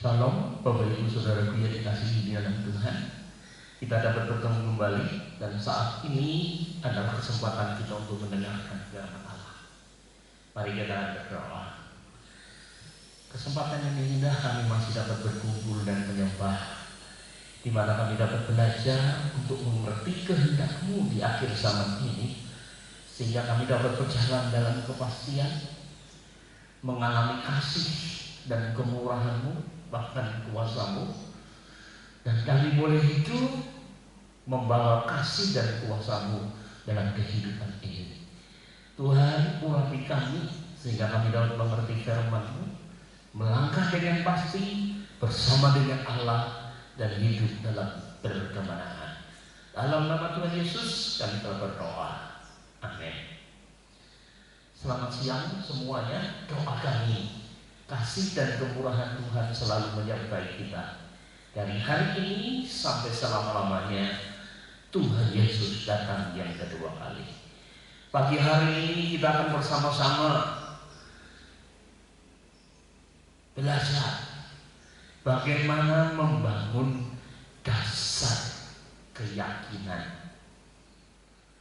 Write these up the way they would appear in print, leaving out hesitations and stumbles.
Shalom, Bapak Ibu Saudaraku yang dikasihi di dalam Tuhan. Kita dapat bertemu kembali dan saat ini adalah kesempatan kita untuk mendengarkan firman Allah. Mari kita berdoa. Kesempatan yang indah kami masih dapat berkumpul dan menyembah, di mana kami dapat belajar untuk mengerti kehendak-Mu di akhir zaman ini, sehingga kami dapat berjalan dalam kepastian, mengalami kasih dan kemurahan-Mu, bahkan kuasa-Mu, dan kami boleh hidup membawa kasih dan kuasa-Mu dalam kehidupan ini. Tuhan, urapi kami sehingga kami dapat mengerti firman-Mu, melangkah dengan pasti bersama dengan Allah dan hidup dalam berkemenangan. Dalam nama Tuhan Yesus kami telah berdoa. Amin. Selamat siang semuanya. Doa kami, kasih dan kemurahan Tuhan selalu menyertai kita dari hari ini sampai selama-lamanya. Tuhan Yesus datang yang kedua kali. Pagi hari ini kita akan bersama-sama belajar bagaimana membangun dasar keyakinan.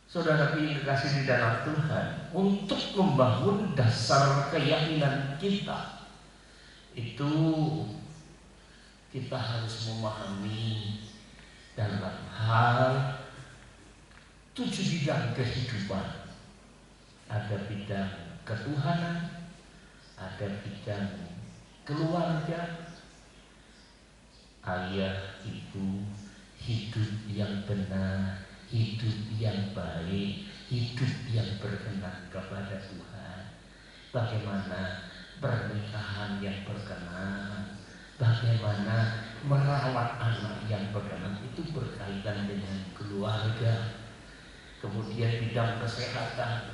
Saudara yang dikasihi di dalam Tuhan, untuk membangun dasar keyakinan kita, itu kita harus memahami dalam hal 7 bidang kehidupan. Ada bidang ketuhanan, ada bidang keluarga, ayah, ibu, hidup yang benar, hidup yang baik, hidup yang berkenan kepada Tuhan. Bagaimana pernikahan yang berkenan, bagaimana merawat anak yang berkenan, itu berkaitan dengan keluarga. Kemudian bidang kesehatan,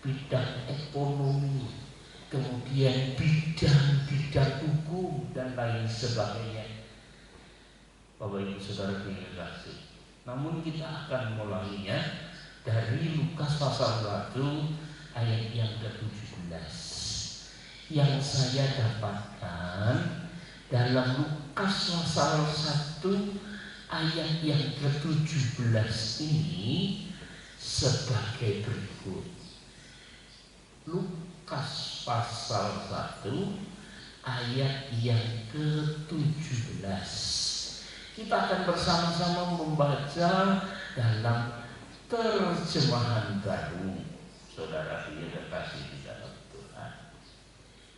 bidang ekonomi, kemudian bidang hukum dan lain sebagainya. Bapak Ibu Saudara yang kasih. Namun kita akan mulainya dari Lukas pasal 1 ayat yang ke-17. Yang saya dapatkan dalam Lukas pasal 1 ayat yang ke-17 ini sebagai berikut. Lukas pasal 1 ayat yang ke-17. Kita akan bersama-sama membaca dalam terjemahan baru. Saudara yang terkasih di dalam Tuhan.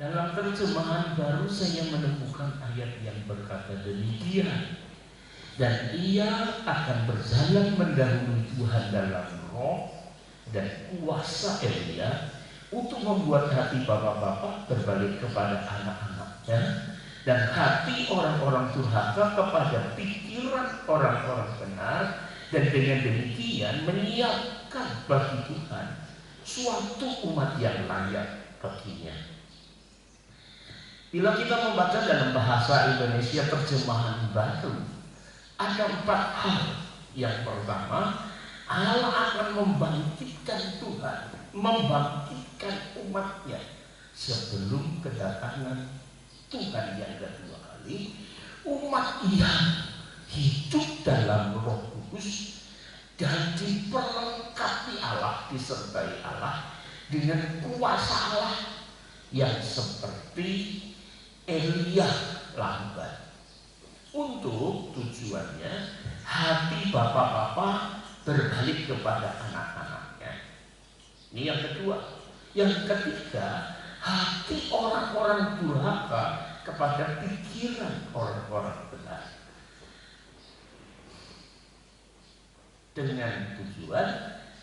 Dalam terjemahan baru saya menemukan ayat yang berkata demikian. Dan ia akan berjalan mendahului Tuhan dalam roh dan kuasa Elia, untuk membuat hati bapak-bapak berbalik kepada anak-anaknya, dan hati orang-orang durhaka kepada pikiran orang-orang benar, dan dengan demikian menyiapkan bagi Tuhan suatu umat yang layak baginya. Bila kita membaca dalam bahasa Indonesia terjemahan baru, ada 4 hal. Yang pertama, Allah akan membangkitkan Tuhan, membangkitkan umatnya sebelum kedatangan Tuhan yang kedua kali. Umat yang hidup dalam Roh Kudus dan diperlengkapi Allah, disertai Allah dengan kuasa Allah yang seperti Elia lambat. Untuk tujuannya hati bapak-bapak berbalik kepada anak-anaknya. Ini yang kedua. Yang ketiga, hati orang-orang durhaka kepada pikiran orang-orang benar, dengan tujuan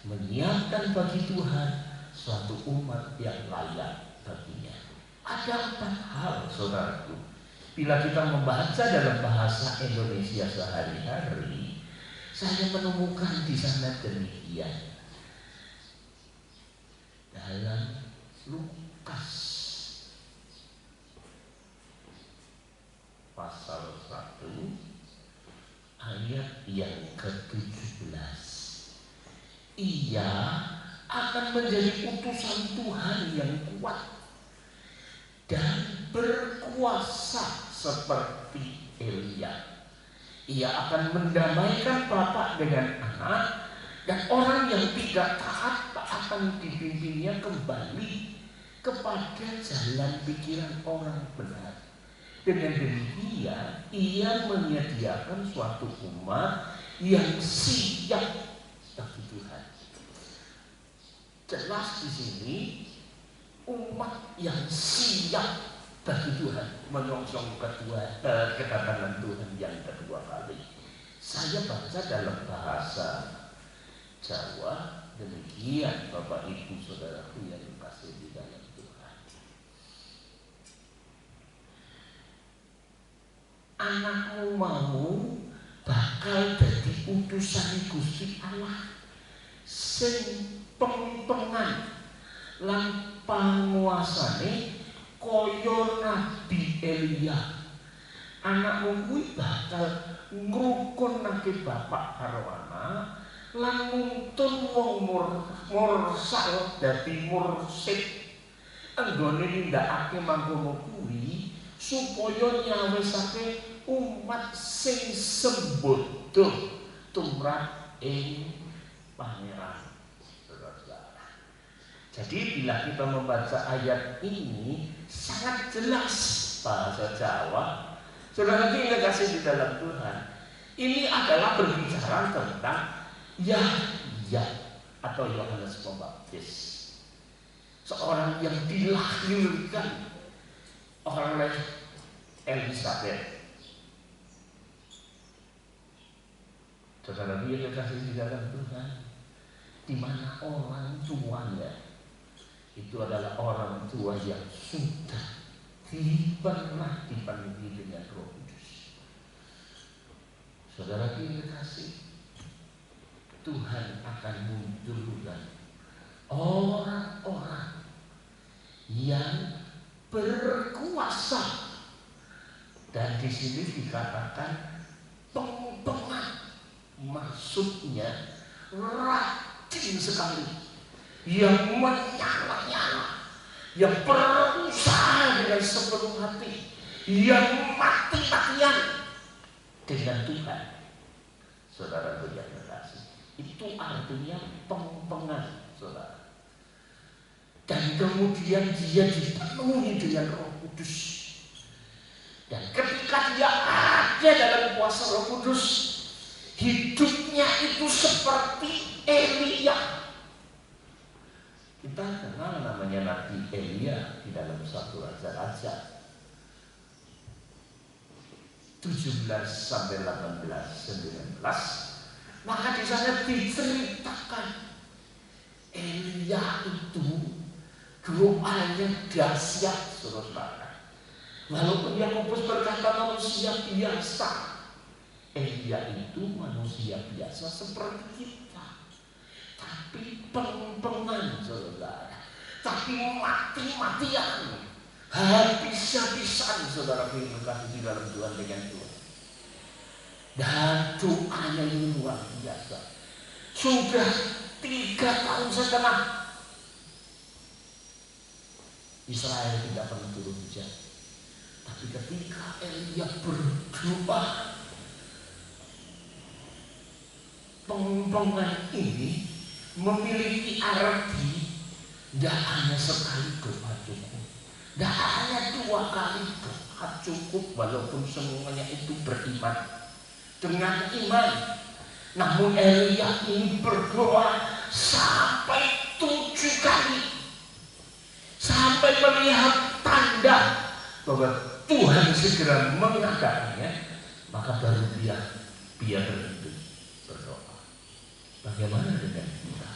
menyiapkan bagi Tuhan suatu umat yang layak baginya. Ada 4 hal, saudaraku. Bila kita membaca dalam bahasa Indonesia sehari-hari, saya menemukan di sana demikian. Dalam Lukas pasal 1 ayat yang ke-17, ia akan menjadi utusan Tuhan yang kuat dan berkuasa berkuasa seperti Elia. Ia akan mendamaikan bapak dengan anak, dan orang yang tidak taat tak akan dibimbingnya kembali kepada jalan pikiran orang benar. Dengan demikian ia menyediakan suatu umat yang siap bagi Tuhan. Jelas di sini umat yang siap bagi Tuhan, menyongsong kedatangan Tuhan yang kedua kali. Saya baca dalam bahasa Jawa demikian, Bapak Ibu Saudaraku yang dikasihi di dalam Tuhan. Anakmu mau bakal jadi utusan Gusti Allah sing pempengan lan panguasane kaya Nabi Elia. Anakmu kuwi bakal ngrukunake bapak karo anak lan nuntun wong mursal dadi mursid anggone nindakake mangkono kuwi supaya nyawisake umat sing sembodo tumrap ing Pangeran. Jadi bila kita membaca ayat ini sangat jelas bahasa Jawa, saudara kita kasih di dalam Tuhan. Ini adalah berbicara tentang Yahya atau Yohanes Pembaptis, seorang yang dilahirkan oleh Elizabeth. Saudara kita kasih di dalam Tuhan, di mana orang tuanya itu adalah orang tua yang sudah pernah dipenuhi dengan Roh Kudus. Saudara kita kasih, Tuhan akan munculkan orang-orang yang berkuasa, dan di sini dikatakan pempengan, maksudnya rajin sekali, yang menyala-nyala, yang berusaha dengan sepenuh hati, yang mati-matian dengan Tuhan. Saudara yang terkasih, itu artinya pempengan, saudara. Dan kemudian dia dipenuhi dengan Roh Kudus. Dan ketika dia ada dalam kuasa Roh Kudus, hidupnya itu seperti Elia. Kita kenal namanya Nabi Elia di dalam 1 Raja-Raja 17 sampai 18, 19. Maka di sana diceritakan Elia itu doanya dahsyat, saudara. Walaupun Yakobus berkata manusia biasa, Elia itu manusia biasa seperti kita, tapi pempengan, saudara. Tapi mati-matian, habis-habisan, saudara berkasih di dalam Tuhan dengan Tuhan. Dan doanya ini luar biasa. Sudah 3,5 tahun Israel tidak pernah turun hujan. Tapi ketika Elia berdoa, pempengan ini memiliki arti. Tidak hanya sekali doa cukup, tidak hanya 2 kali doa cukup, walaupun semuanya itu beriman dengan iman. Namun Elia ini berdoa sampai 7 kali, sampai melihat tanda bahwa Tuhan segera mengadakannya. Maka baru dia berhenti berdoa. Bagaimana dengan kita?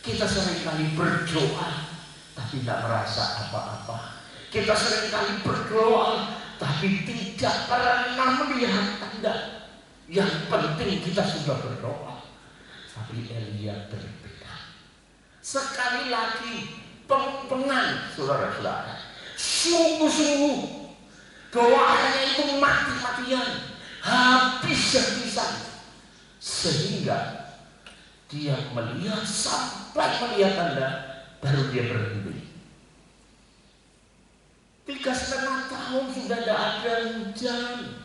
Kita seringkali berdoa tapi tidak merasa apa-apa. Kita seringkali berdoa tapi tidak pernah melihat tanda. Yang penting kita sudah berdoa. Tapi Elia berbeda. Sekali lagi pempengan, saudara-saudara. Sungguh-sungguh doanya itu mati-matian, habis-habisan, sehingga dia melihat sampai melihat tanda, baru dia berhenti. 3,5 tahun sudah tidak ada hujan.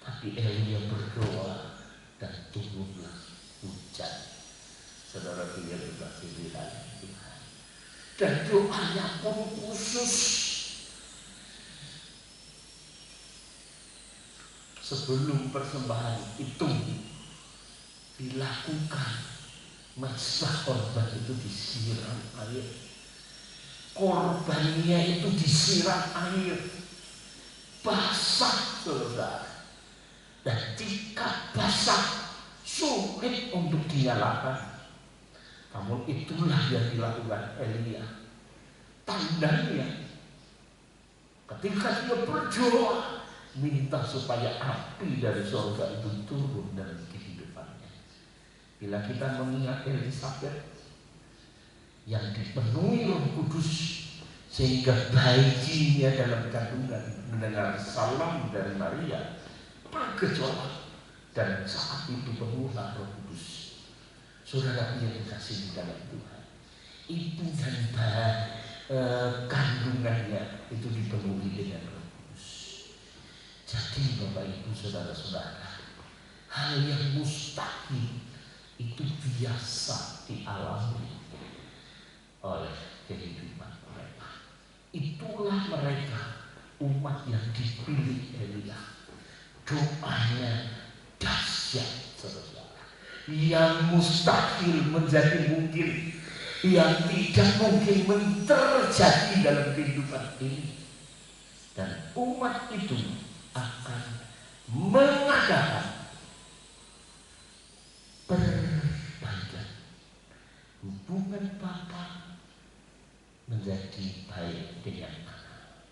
Tapi Elia berdoa dan turunlah hujan. Saudara dia berkasih di dalam Tuhan. Dan doanya pun khusus. Sebelum persembahan itu dilakukan, mezbah korban itu disiram air. Korbannya itu disiram air. Basah, saudara. Dan jika basah, sulit untuk dinyalakan. Namun itulah yang dilakukan Elia. Tandanya ketika dia berdoa minta supaya api dari surga itu turun dalam kehidupannya. Bila kita mengingat Elisabet yang dipenuhi Roh Kudus sehingga bayinya dalam kandungan mendengar salam dari Maria bergejolak, dan saat itu penuhlah Roh Kudus. Saudara yang dikasih di dalam Tuhan, ibu dan kandungannya itu dipenuhi dengan Roh Kudus. Jadi Bapak Ibu saudara-saudara, hal yang mustahil itu biasa dialami oleh kehidupan mereka. Itulah mereka, umat yang dipilih Elia. Doanya dahsyat, saudara. Yang mustahil menjadi mungkin, yang tidak mungkin terjadi dalam kehidupan ini. Dan umat itu akan mengadakan perbaikan. Hubungan Bapa menjadi baik dengan anak.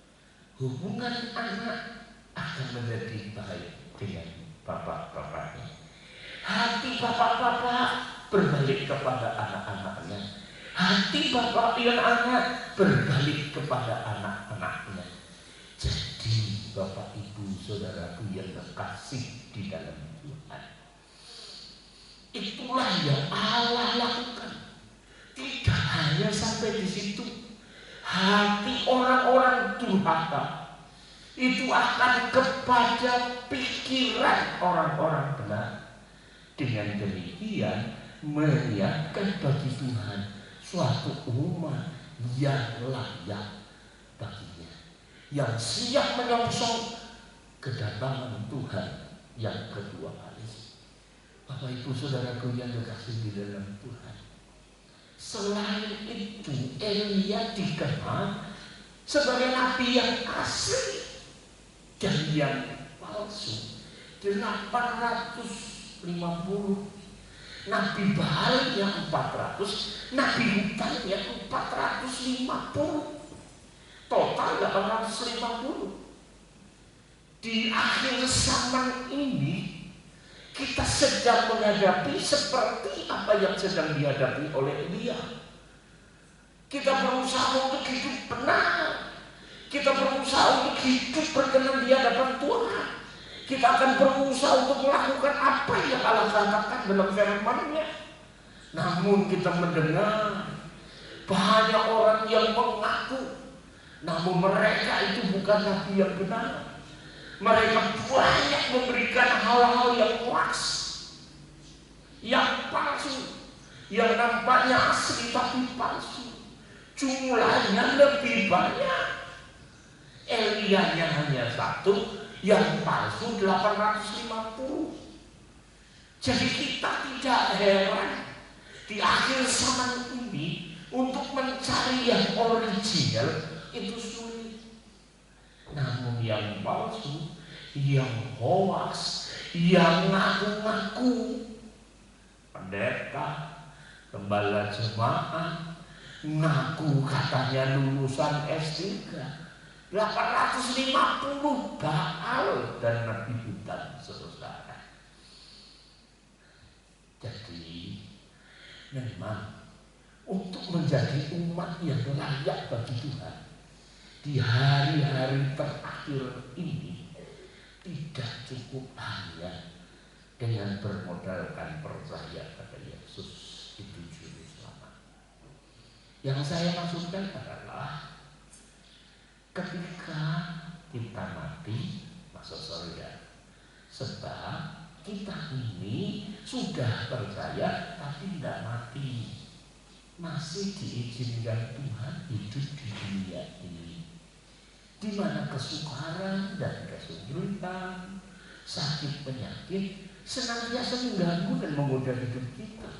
Hubungan anak akan menjadi baik dengan bapak-bapaknya. Hati bapak-bapak berbalik kepada anak-anaknya. Hati bapak dan anak berbalik kepada anak-anaknya. Jadi Bapak Ibu saudaraku yang terkasih di dalam Tuhan, itulah yang Allah lakukan. Tidak hanya sampai di situ. Hati orang-orang durhaka itu akan kepada pikiran orang-orang benar. Dengan demikian menyiapkan bagi Tuhan suatu umat yang layak baginya, yang siap menyongsong kedatangan Tuhan yang kedua kali. Bapak Ibu saudaraku yang dikasih di dalam Tuhan, selain itu Elia dikenal sebagai nabi yang asli dan yang palsu. 850 nabi Baal yang 400, nabi hutan yang 450, total 850. Di akhir zaman ini kita sedang menghadapi seperti apa yang sedang dihadapi oleh Elia. Kita berusaha untuk hidup benar. Kita berusaha untuk hidup berkenan di hadapan Tuhan. Kita akan berusaha untuk melakukan apa yang Allah katakan dalam firman-Nya. Namun kita mendengar banyak orang yang mengaku, namun mereka itu bukan nabi yang benar. Mereka banyak memberikan hal-hal yang hoax, yang palsu, yang nampaknya asli tapi palsu. Jumlahnya lebih banyak. Elianya hanya satu, yang palsu 850. Jadi kita tidak heran di akhir zaman ini untuk mencari yang original itu sulit. Namun yang palsu, yang hoax, yang ngaku-ngaku pendeta, gembala jemaat, ngaku katanya lulusan S3, 850 Baal dan nabi hutan, saudara. Jadi memang untuk menjadi umat yang layak bagi Tuhan di hari-hari terakhir ini tidak cukup hanya dengan bermodalkan percaya pada Yesus itu juru selamat. Yang saya maksudkan adalah ketika kita mati masuk surga. Sebab kita ini sudah percaya tapi tidak mati, masih diizinkan Tuhan hidup di dunia ini, di mana kesukaran dan kesulitan, sakit penyakit senantiasa mengganggu dan menggoda hidup kita.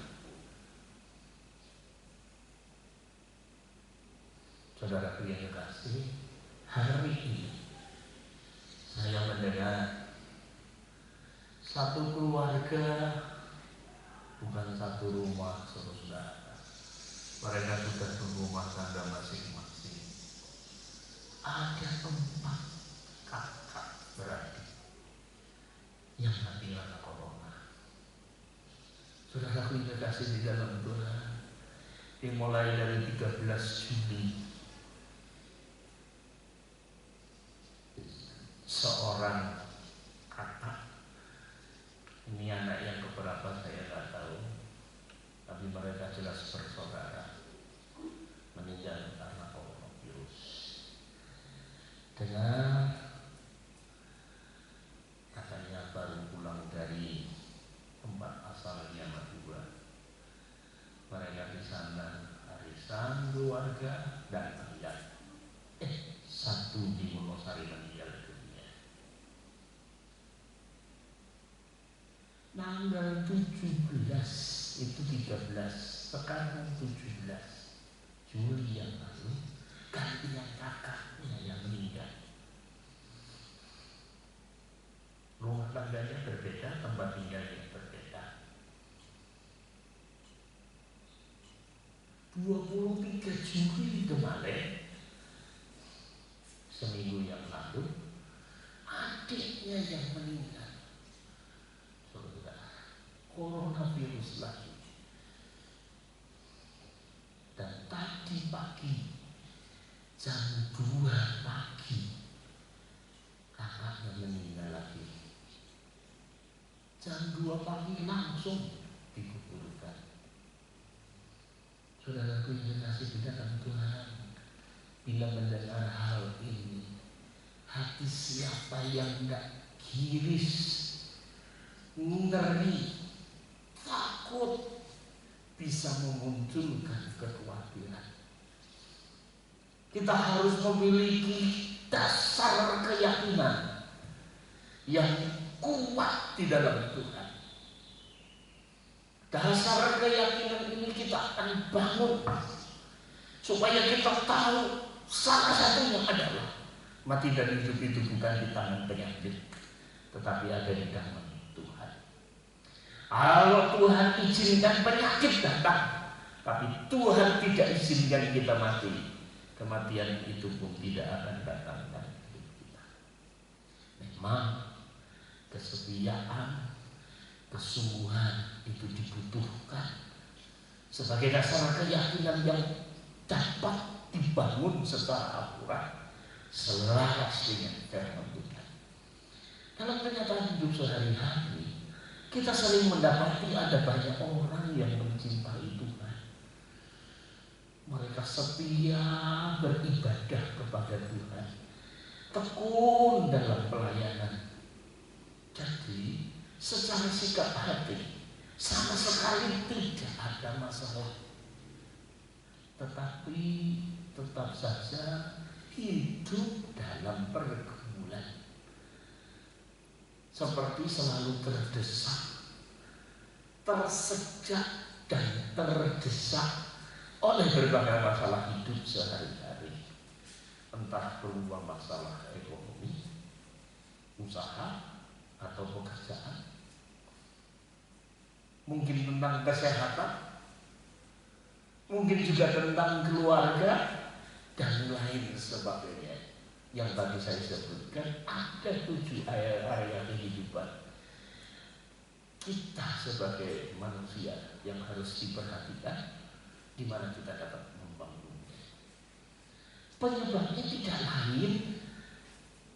Saudaraku yang kekasih, hari ini saya mendengar satu keluarga, bukan satu rumah, saudara. Mereka sudah berumah tangga masing-masing. Ada 4 kakak beradik yang mati karena corona. Saudaraku yang kekasih di dalam Tuhan, dimulai dari 13 Juli seorang kakak, ini anak yang keberapa saya nggak tahu, tapi mereka jelas bersaudara, meninggal karena coronavirus. Dengan katanya baru pulang dari tempat asalnya Madura, mereka di sana arisan keluarga dan terlihat satu di Wonosari meninggal dunia. Tanggal 17 itu 13, sekarang 17 Juli yang lalu gantian kakaknya yang meninggal. Rumah tangganya berbeda, tempat tinggalnya berbeda. 23 Juli kemarin, seminggu yang lalu, adiknya yang meninggal. Coronavirus lagi. Dan tadi pagi jam 2 pagi kakaknya meninggal lagi. Jam 2 pagi langsung dikuburkan. Saudaraku yang kasih di dalam Tuhan, bila mendengar hal ini, hati siapa yang tidak giris, ngeri, takut, bisa memunculkan kekhawatiran. Kita harus memiliki dasar keyakinan yang kuat di dalam Tuhan. Dasar keyakinan ini kita akan bangun supaya kita tahu salah satunya adalah mati dan hidup itu bukan di tangan penyakit, tetapi ada di tangan Tuhan. Kalau Tuhan izinkan penyakit datang, tapi Tuhan tidak izinkan kita mati, kematian itu pun tidak akan datang dalam hidup kita. Memang kesetiaan, kesungguhan itu dibutuhkan sebagai dasar keyakinan yang dapat dibangun secara akurat, selaras dengan firman Tuhan. Dalam kenyataan hidup sehari-hari, kita sering mendapati ada banyak orang yang mencintai Tuhan. Mereka setia beribadah kepada Tuhan, tekun dalam pelayanan. Jadi secara sikap hati sama sekali tidak ada masalah, tetapi tetap saja hidup dalam pergumulan, seperti selalu terdesak, tersejak dan terdesak oleh berbagai masalah hidup sehari-hari. Entah berupa masalah ekonomi, usaha, atau pekerjaan, mungkin tentang kesehatan, mungkin juga tentang keluarga, dan lain sebagainya. Yang tadi saya sebutkan, ada 7 area kehidupan kita sebagai manusia yang harus diperhatikan, di mana kita dapat membangunnya. Penyebabnya tidak lain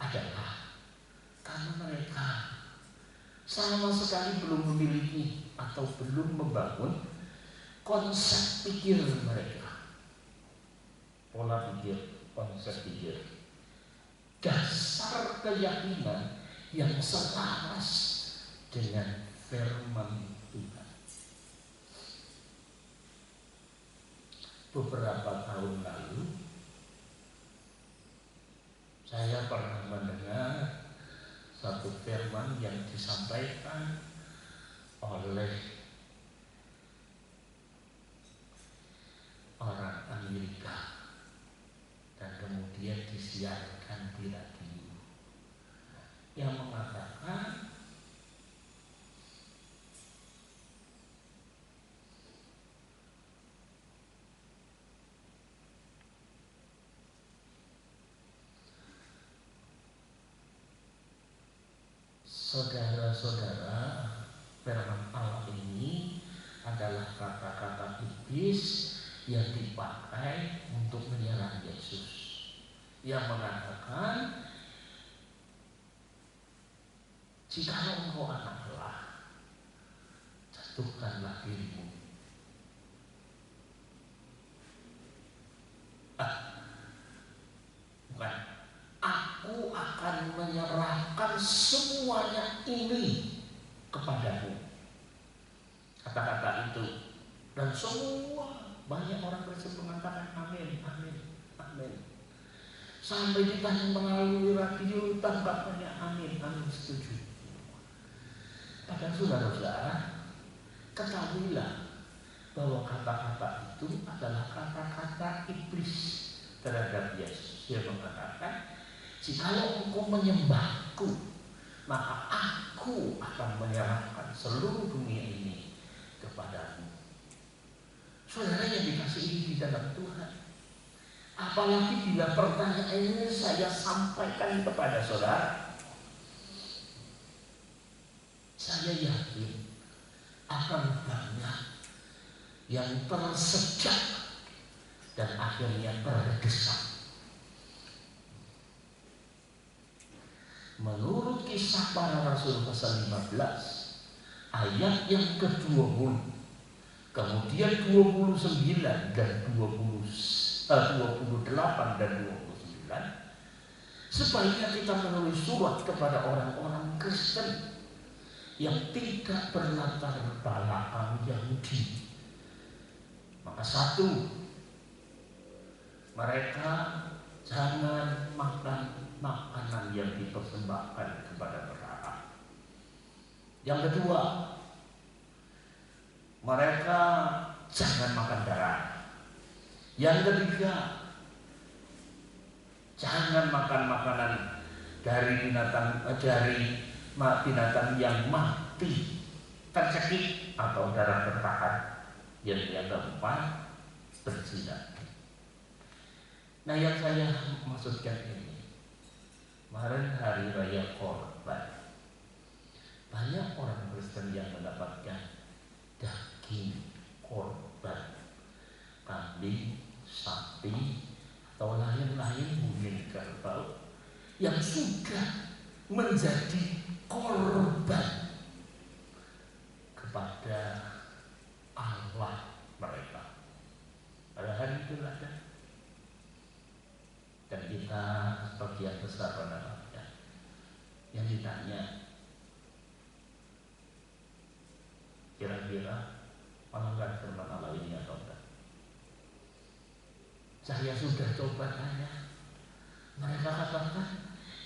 adalah karena mereka sama sekali belum memiliki atau belum membangun konsep pikir mereka, pola pikir, konsep pikir dasar keyakinan yang selaras dengan firman Tuhan. Beberapa tahun lalu saya pernah mendengar satu firman yang disampaikan oleh orang Amerika dan kemudian disiarkan di radio, yang mengatakan saudara-saudara, firman Allah ini adalah kata-kata iblis yang dipakai untuk menyerang Yesus, yang mengatakan, jikalau engkau anak Allah, jatuhkanlah dirimu. Bukan, aku akan menyerahkan semuanya ini kepadamu. Kata-kata itu, dan semua banyak orang Kristen mengatakan amin, amin, amin. Sampai ditanya melalui radio, tampaknya amin, amin, setuju. Padahal saudara-saudara, ketahuilah bahwa kata-kata itu adalah kata-kata iblis terhadap Yesus. Dia mengatakan, jikalau engkau menyembahku, maka aku akan menyerahkan seluruh dunia ini kepadamu. Saudara yang dikasihi di dalam Tuhan, apalagi bila pertanyaan ini saya sampaikan kepada saudara, saya yakin akan banyak yang tersedak dan akhirnya terdesak. Menurut Kisah Para Rasul pasal 15 ayat yang ke-20, kemudian 29 dan 28 dan 29, sebaiknya kita menulis surat kepada orang-orang Kristen yang tidak berlatar belakang Yahudi. Maka satu, mereka jangan makan makanan yang dipersembahkan kepada berhala. Yang kedua, mereka jangan makan darah. Yang ketiga, jangan makan makanan dari binatang yang mati, tercekik atau darah bertahan. Yang keempat, berzina. Nah, yang saya maksudkan ini, kemarin hari raya Korban, banyak orang Kristen yang mendapatkan daging korban, kambing, sapi, atau lain-lain, mungkin kerbau, yang sudah menjadi korban kepada Allah mereka. Padahal itu ada. Dan kita sebagian besar menolaknya. Yang ditanya, kira-kira melanggar firman Allah ini atau enggak? Saya sudah coba tanya, mereka katakan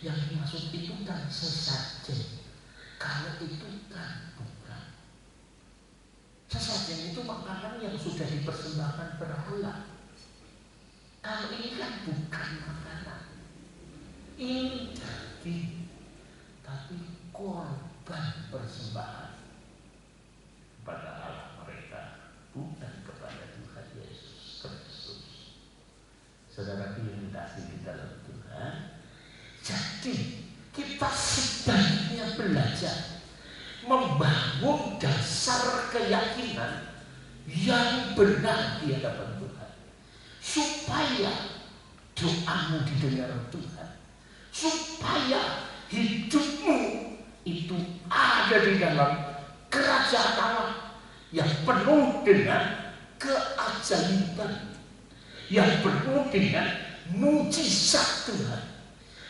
yang dimaksud itu kan sesajen. Kalau itu kan bukan. Sesajen itu makanan yang sudah dipersembahkan berhala. Kalau ini kan bukan makanan, ini daging, tapi korban persembahan kepada Allah mereka, bukan kepada Tuhan Yesus Kristus. Saudara yang dikasihi di dalam Tuhan, jadi kita sebaiknya belajar membangun dasar keyakinan yang benar di hadapan Tuhan, supaya doamu didengar Tuhan, supaya hidupmu itu ada di dalam kerajaan Allah yang penuh dengan keajaiban, yang penuh dengan mujizat Tuhan,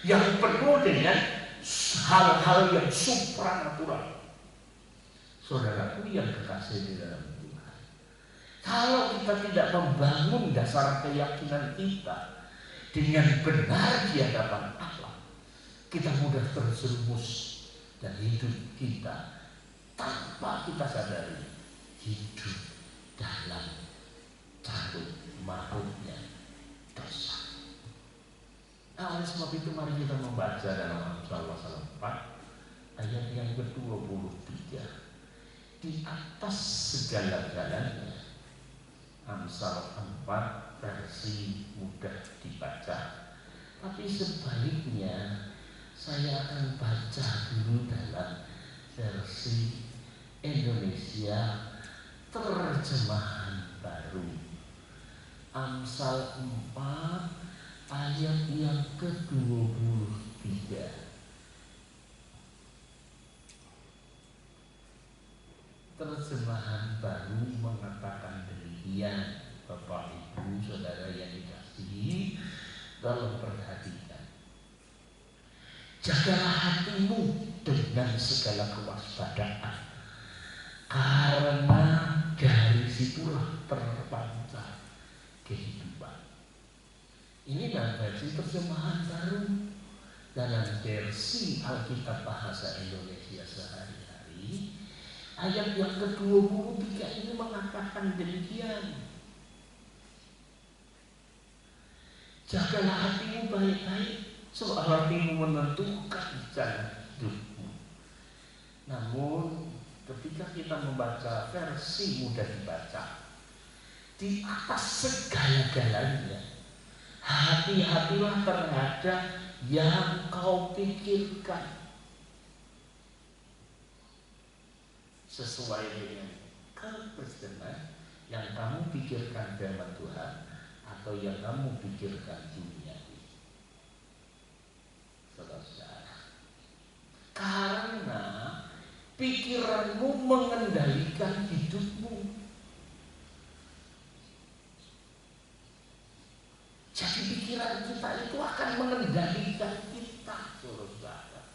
yang penuh dengan hal-hal yang supranatural. Saudaraku yang kekasih di dalam Tuhan, kalau kita tidak membangun dasar keyakinan kita dengan benar di hadapan Allah, kita mudah terjerumus dan hidup kita tanpa kita sadari hidup dalam carut marutnya dosa. Nah, oleh sebab itu mari kita membaca dalam Amsal pasal 4 ayat yang ke-23. Di atas segala-galanya, Amsal 4 versi mudah dibaca. Tapi sebaliknya saya akan baca dulu dalam versi Indonesia terjemahan baru. Amsal 4 ayat yang ke-23. Terjemahan baru mengatakan demikian. Bapak, Ibu, Saudara yang dikasihi, tolong perhatikan. Jagalah hatimu dengan segala kewaspadaan, karena dari situlah terpancar kehidupan. Ini dalam versi terjemahan baru. Dalam versi Alkitab Bahasa Indonesia sehari-hari, ayat yang ke-23 ini mengatakan demikian. Jagalah hatimu baik-baik, sebab hatimu menentukan jalan hidupmu. Namun ketika kita membaca versi mudah dibaca, di atas segala-galanya, hati-hatilah terhadap yang kau pikirkan, sesuai dengan kebenaran yang kamu pikirkan firman Tuhan atau yang kamu pikirkan dunia ini. Saudara, karena pikiranmu mengendalikan hidupmu. Jadi pikiran kita itu akan mengendalikan kita, saudara.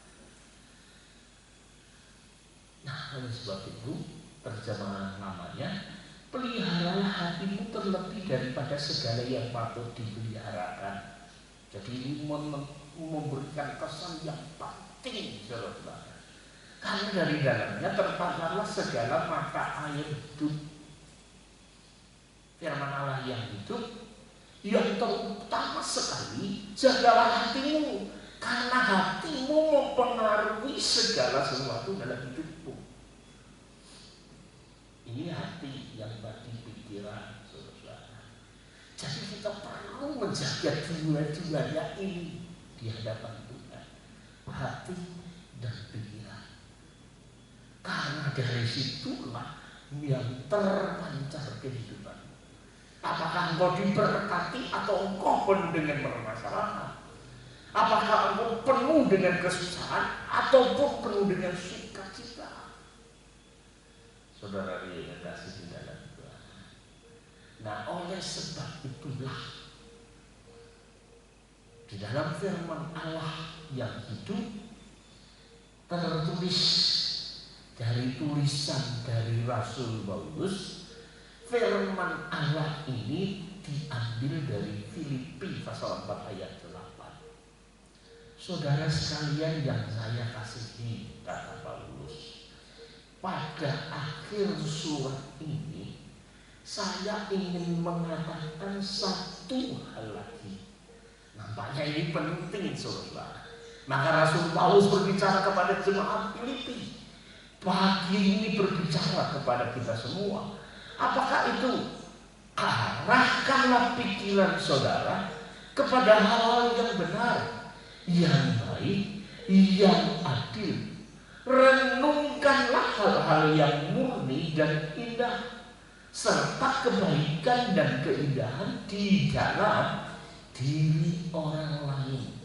Nah, oleh sebab itu terjemahan namanya, peliharalah hatimu terlebih daripada segala yang patut dipeliharakan. Jadi ini memberikan kesan yang penting, saudara. Karena dari dalamnya terpancarlah segala mata air hidup. Firman Allah yang hidup, yang terutama sekali, jagalah hatimu, karena hatimu mempengaruhi segala sesuatu dalam hidupmu. Ini hati yang bagi pikiran, saudara. Jadi kita perlu menjaga dua-duanya ini di hadapan Tuhan, hati dan pikiran. Karena dari situlah yang terpancar kehidupan. Apakah engkau diberkati atau engkau penuh dengan permasalahan? Apakah engkau penuh dengan kesusahan ataupun penuh dengan sukacita? Saudara yang kasih di dalam Tuhan. Nah, oleh sebab itulah di dalam firman Allah yang hidup tertulis dari tulisan dari Rasul Paulus. Firman Allah ini diambil dari Filipi pasal 4 ayat 8. Saudara sekalian yang saya kasihi, kata Paulus, pada akhir surat ini saya ingin mengatakan satu hal lagi. Nampaknya ini penting, saudara. Maka Rasul Paulus berbicara kepada jemaat Filipi. Pagi ini berbicara kepada kita semua. Apakah itu? Arahkanlah pikiran saudara kepada hal-hal yang benar, yang baik, yang adil. Renungkanlah hal-hal yang murni dan indah, serta kebaikan dan keindahan di dalam diri orang lain.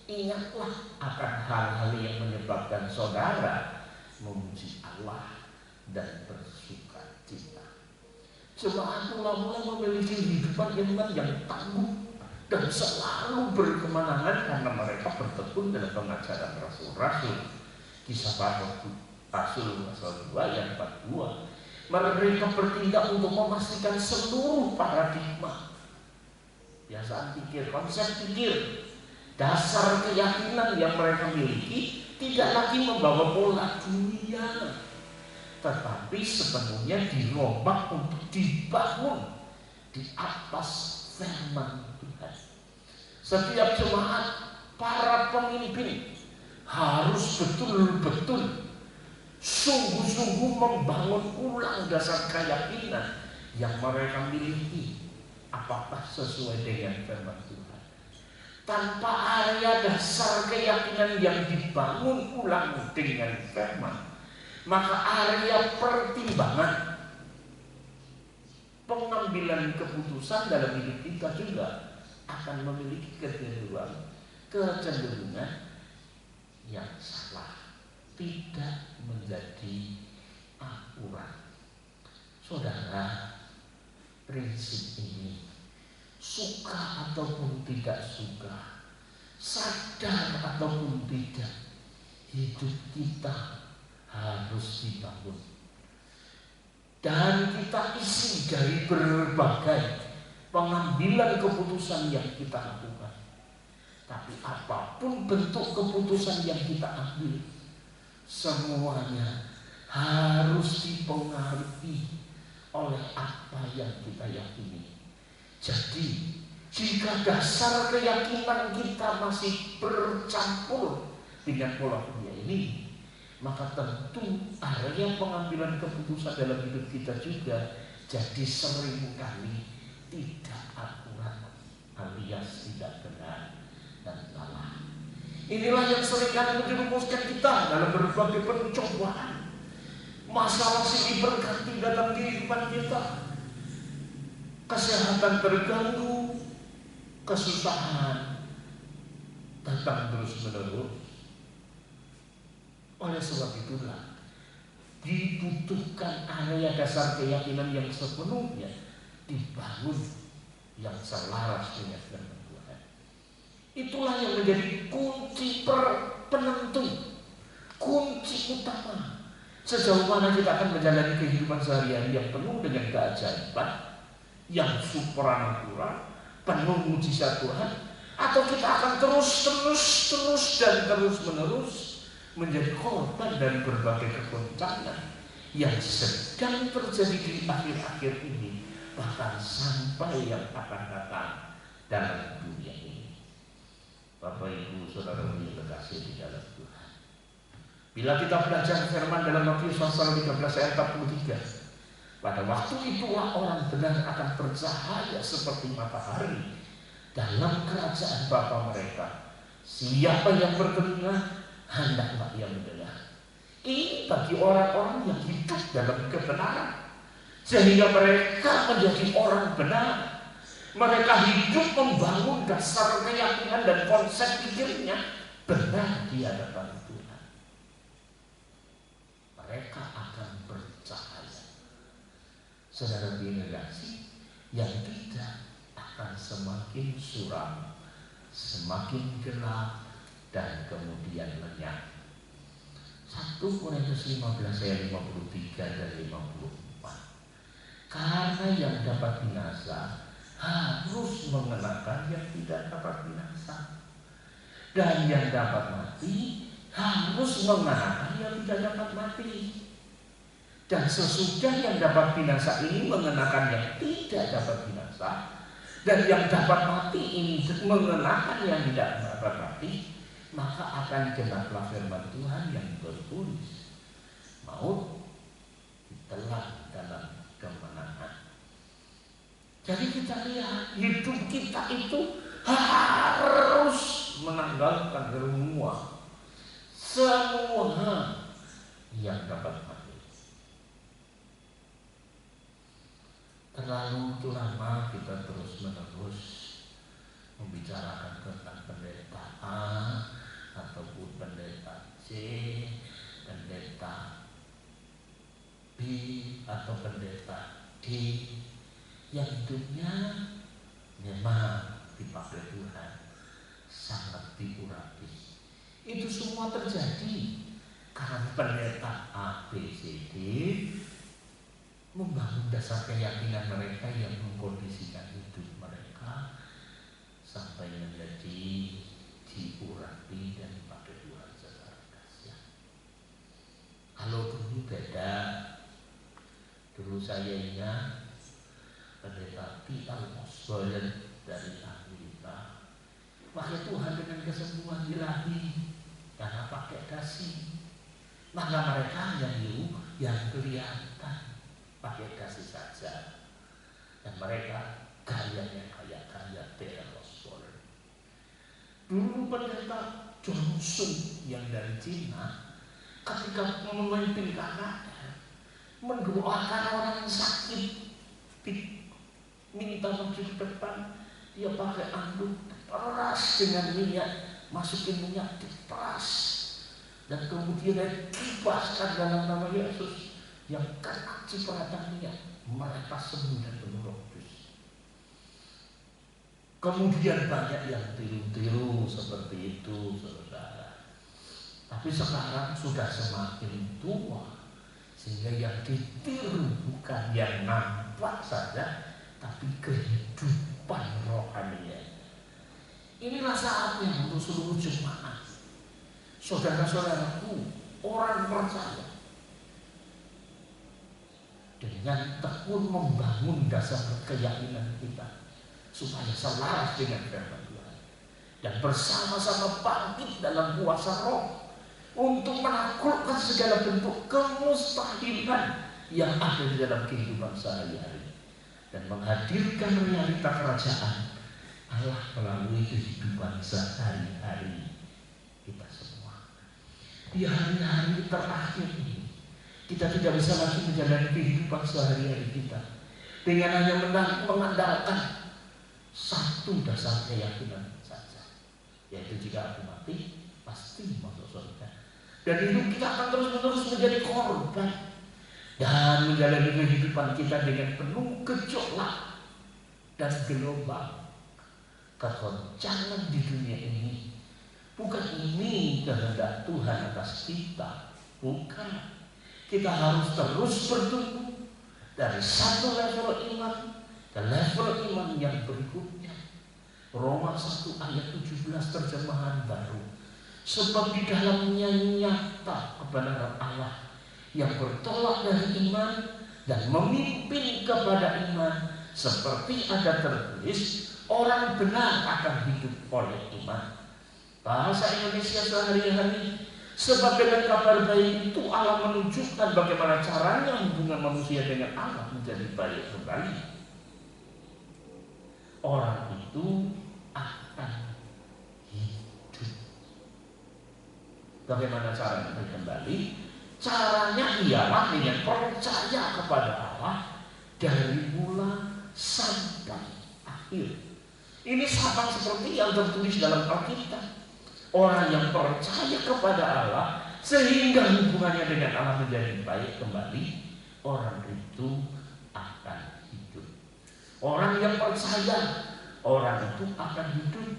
Ingatlah akan hal-hal yang menyebabkan saudara memuji Allah dan bersuka cita. Jemaat mula-mula memiliki kehidupan iman yang tangguh dan selalu berkemenangan karena mereka bertekun dalam pengajaran rasul-rasul. Kisah para Rasul pasal 2 ayat 42. Mereka bertindak untuk memastikan seluruh paradigma, kebiasaan pikir, konsep pikir, dasar keyakinan yang mereka miliki tidak lagi membawa pola dunia, tetapi sepenuhnya dirombak untuk dibangun di atas firman Tuhan. Setiap jemaat, para pemimpin harus betul-betul sungguh-sungguh membangun ulang dasar keyakinan yang mereka miliki, apakah sesuai dengan firman Tuhan. Tanpa area dasar keyakinan yang dibangun ulang dengan firman, maka area pertimbangan pengambilan keputusan dalam hidup kita juga akan memiliki kecenderungan yang salah, tidak menjadi akurat. Saudara, prinsip ini, suka ataupun tidak suka, sadar ataupun tidak, hidup kita harus dibangun dan kita isi dari berbagai pengambilan keputusan yang kita lakukan. Tapi apapun bentuk keputusan yang kita ambil, semuanya harus dipengaruhi oleh apa yang kita yakini. Jadi jika dasar keyakinan kita masih bercampur dengan pola dunia ini, maka tentu area pengambilan keputusan dalam hidup kita juga jadi seringkali tidak akurat alias tidak benar dan salah. Inilah yang seringkali menjerumuskan kita dalam berbagai pencobaan. Masalah silih berganti dalam kehidupan kita. Kesehatan terganggu, kesusahan datang terus menerus. Oleh sebab itulah dibutuhkan area dasar keyakinan yang sepenuhnya dibangun yang selaras dengan firman Tuhan. Itulah yang menjadi kunci penentu, kunci utama sejauh mana kita akan menjalani kehidupan sehari-hari yang penuh dengan keajaiban, yang supranatural, penuh mujizat Tuhan, atau kita akan terus menerus menjadi korban dari berbagai kegoncangan yang sedang terjadi di akhir-akhir ini, bahkan sampai yang akan datang dalam dunia ini. Bapak Ibu Saudara yang terkasih di dalam Tuhan, bila kita belajar firman dalam Matius pasal 13 ayat 43, pada waktu itulah orang benar akan bercahaya seperti matahari dalam kerajaan Bapa mereka. Siapa yang bertelinga, hendaklah ia mendengar. Ini bagi orang-orang yang hidup dalam kebenaran, sehingga mereka menjadi orang benar. Mereka hidup membangun dasar keyakinan dan konsep pikirnya benar di hadapan Tuhan. Mereka akan bercahaya. Saudara generasi yang tidak akan semakin suram, semakin gelap, dan kemudian lenyap. 1 Korintus 15 ayat 53 dan 54. Karena yang dapat binasa harus mengenakan yang tidak dapat binasa, dan yang dapat mati harus mengenakan yang tidak dapat mati. Dan sesudah yang dapat binasa ini mengenakan yang tidak dapat binasa, dan yang dapat mati ini mengenakan yang tidak dapat mati, maka akan genaplah firman Tuhan yang tertulis, maut ditelan dalam kemenangan. Jadi kita lihat hidup kita itu harus menanggalkan semua yang dapat mati. Terlalu lama kita terus menerus membicarakan tentang pendeta A ataupun pendeta C, pendeta B atau pendeta D, yang hidupnya memang dipakai Tuhan, sangat diurapi. Itu semua terjadi karena pendeta A, B, C, D membangun dasar keyakinan mereka yang mengkondisikan hidup mereka sampai menjadi diurapi dan dipakai Tuhan secara dahsyat. Kalau dulu beda, dulu saya ingat pendeta T. Osborne dari Amerika pakai Tuhan dengan kesembuhan ilahi karena pakai kasih. Maka mereka yang kelihatan pakai kasih saja, dan mereka gayanya kayak gaya T.L. Osborne. Dulu pendeta Johnson yang dari Cina ketika memimpin Kanada mendoakan orang yang sakit, minta maju ke depan, dia pakai anduk peras dengan minyak, masukin minyak diperas, dan kemudian dikibaskan dalam nama Yesus. Yang kena cipratan minyak, mereka sembuh dan penuh Roh Kudus. Kemudian banyak yang tiru-tiru seperti itu, saudara. Tapi sekarang sudah semakin tua, sehingga yang ditiru bukan yang nampak saja, tapi kehidupan rohaninya. Inilah saatnya untuk seluruh jemaat, saudara-saudaraku, orang percaya, dengan tekun membangun dasar keyakinan kita supaya selaras dengan firman Tuhan dan bersama-sama bangkit dalam kuasa Roh untuk menaklukkan segala bentuk kemustahilan yang ada di dalam kehidupan sehari-hari dan menghadirkan realita kerajaan Allah melalui kehidupan sehari-hari kita semua. Di hari-hari terakhir ini kita tidak bisa lagi menjalani kehidupan sehari-hari kita dengan hanya mengandalkan satu dasar keyakinan saja, yaitu jika aku mati pasti masuk surga. Dan hidup kita akan terus-menerus menjadi korban dan menjalani kehidupan kita dengan penuh gejolak dan gelombang. Kegoncangan di dunia ini bukan ini kehendak Tuhan atas kita, bukan. Kita harus terus bertumbuh dari satu level iman ke level iman yang berikutnya. Roma 1 ayat 17 terjemahan baru. Sebab di dalamnya nyata kebenaran Allah yang bertolak dari iman dan memimpin kepada iman, seperti ada tertulis, orang benar akan hidup oleh iman. Bahasa Indonesia sehari-hari. Sebab dengan kabar baik itu Allah menunjukkan bagaimana caranya hubungan manusia dengan Allah menjadi baik kembali. Orang itu akan hidup. Bagaimana caranya kembali? Caranya ialah dengan percaya kepada Allah dari mula sampai akhir. Ini sama seperti yang tertulis dalam Alkitab. Orang yang percaya kepada Allah sehingga hubungannya dengan Allah menjadi baik kembali, orang itu akan hidup. Orang yang percaya, orang itu akan hidup.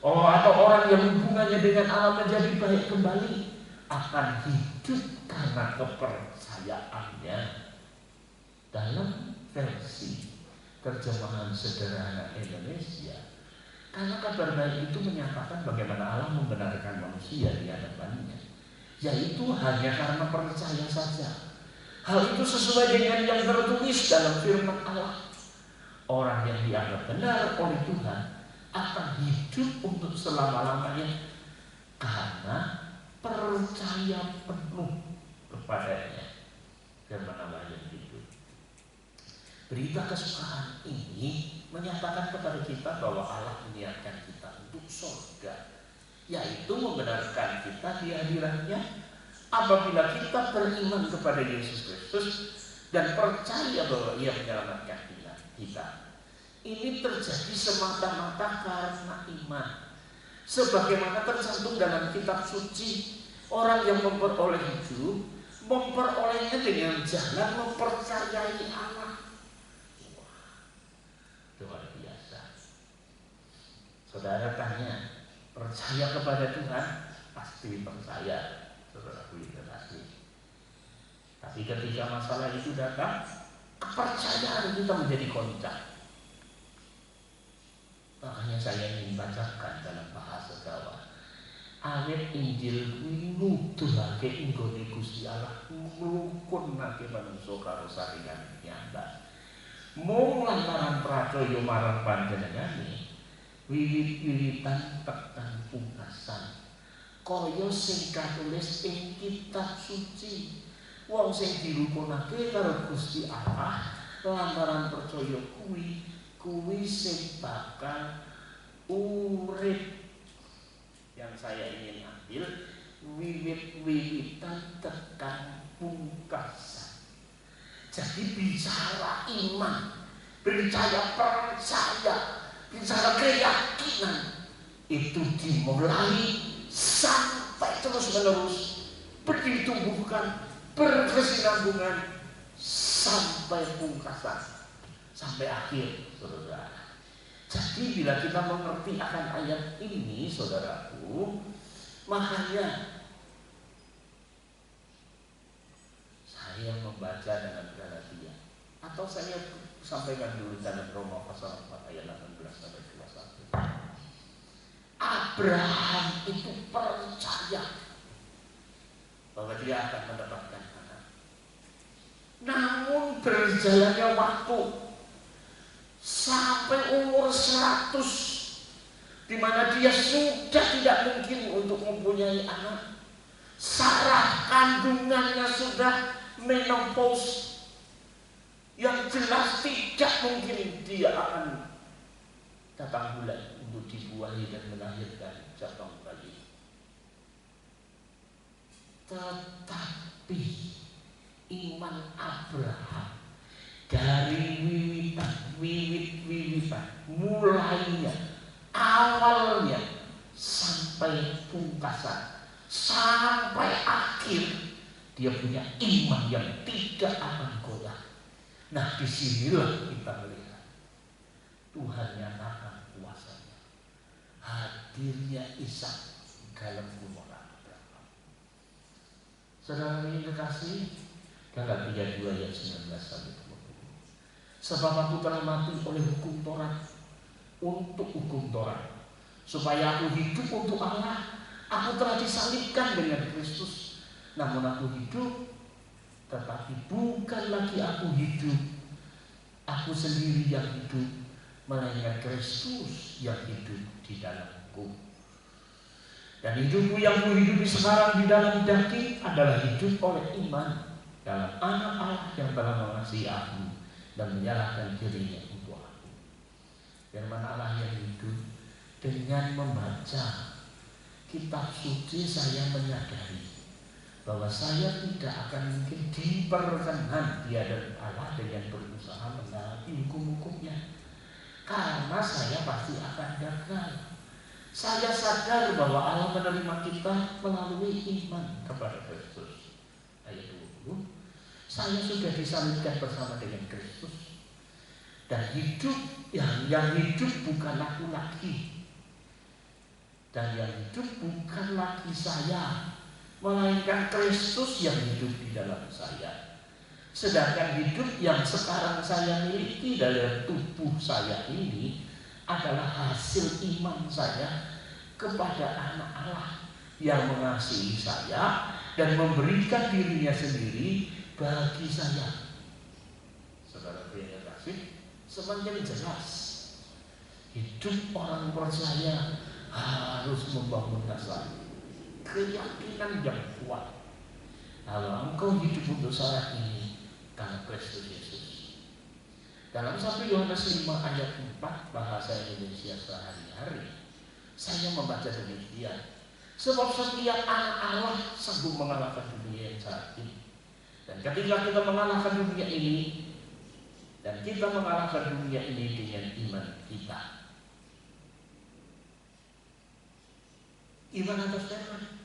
Atau orang yang hubungannya dengan Allah menjadi baik kembali akan hidup karena kepercayaannya. Dalam versi terjemahan sederhana Indonesia, karena kabar baik itu menyatakan bagaimana Allah membenarkan manusia di hadapannya, yaitu hanya karena percaya saja. Hal itu sesuai dengan yang tertulis dalam firman Allah. Orang yang dianggap benar oleh Tuhan akan hidup untuk selama-lamanya karena percaya penuh kepadanya. Firman Allah yang hidup. Berita kesukaan ini menyatakan kepada kita bahwa Allah menyiapkan kita untuk surga, yaitu membenarkan kita di hadiratnya apabila kita beriman kepada Yesus Kristus dan percaya bahwa Ia menyelamatkan kita. Ini terjadi semata-mata karena iman, sebagaimana tercantum dalam kitab suci. Orang yang memperoleh hidup memperolehnya dengan jalan mempercayai Allah. Luar biasa. Saudara tanya, percaya kepada Tuhan? Pasti percaya, saudaraku itu pasti. Tapi ketika masalah itu datang, kepercayaan kita menjadi goncang. Makanya saya ingin bacakan dalam bahasa Jawa. Awet Injil kuwi nuduhake inggone Gusti Allah nglukunake manungsa karo saringan piyambak. Mung lantaran pracaya marang panjenengane, wiwit-wiwitan tekan pungkasan. Kaya sing katulis ing kitab suci. Wong sing dirukunake karo Gusti Allah lantaran percaya kuwi sing bakal urip. Yang saya ingin ambil wiwit-wiwitan tekan pungkasan. Jadi bicara iman, bicara percaya, bicara keyakinan itu dimulai sampai terus menerus ditumbuhkan, berkesinambungan sampai pungkasan, sampai akhir, saudara. Jadi bila kita mengerti akan ayat ini, saudaraku, makanya saya membaca dengan Galatia, atau saya sampaikan dulu dalam Roma pasal 4 ayat 18 sampai 21. Abraham itu percaya bahwa dia akan mendapatkan anak. Namun berjalannya waktu sampai umur 100, di mana dia sudah tidak mungkin untuk mempunyai anak. Sarah kandungannya sudah menopause, yang jelas tidak mungkin dia akan datang bulan untuk dibuahi dan melahirkan cabang bayi. Tetapi iman Abraham dari wiwit-wiwitan, mulainya, awalnya sampai pungkasan, sampai akhir, dia punya iman yang tidak akan goyah. Nah, disinilah kita melihat Tuhan nyatakan kuasanya. Hadirnya Ishak dalam umur Abraham. Saudara yang kekasih, Galatia 2 ayat 19 sampai 20. Sebab aku telah mati oleh hukum Taurat untuk hukum Taurat, supaya aku hidup untuk Allah. Aku telah disalibkan dengan Kristus. Namun aku hidup, tetapi bukan lagi aku hidup, aku sendiri yang hidup, melainkan Kristus yang hidup di dalamku. Dan hidupku yang kuhidupi sekarang di dalam daging adalah hidup oleh iman dalam Anak Allah yang telah mengasihi aku dan menyalahkan dirinya untuk aku. Firman Allah yang hidup. Dengan membaca kitab suci, saya menyadari bahwa saya tidak akan mungkin diperkenan di hadapan Allah dengan berusaha menaati hukum-hukumnya, karena saya pasti akan gagal. Saya sadar bahwa Allah menerima kita melalui iman kepada Kristus. Ayat 20, saya sudah disalibkan bersama dengan Kristus, dan hidup yang hidup bukan aku lagi, dan yang hidup bukan lagi saya, melainkan Kristus yang hidup di dalam saya. Sedangkan hidup yang sekarang saya miliki dalam tubuh saya ini adalah hasil iman saya kepada Anak Allah yang mengasihi saya dan memberikan dirinya sendiri bagi saya. Saudara yang kasih, semakin jelas hidup orang percaya harus membangun dasar keyakinan yang kuat. Kalau engkau hidup untuk saya ini karena Kristus Yesus. Dalam 1 Yohanes 5 ayat 4 bahasa Indonesia sehari-hari, saya membaca demikian. Sebab setiap anak Allah sanggup mengalahkan dunia yang saat ini. Dan ketika kita mengalahkan dunia ini, dan kita mengalahkan dunia ini dengan iman kita. Iman atas firman.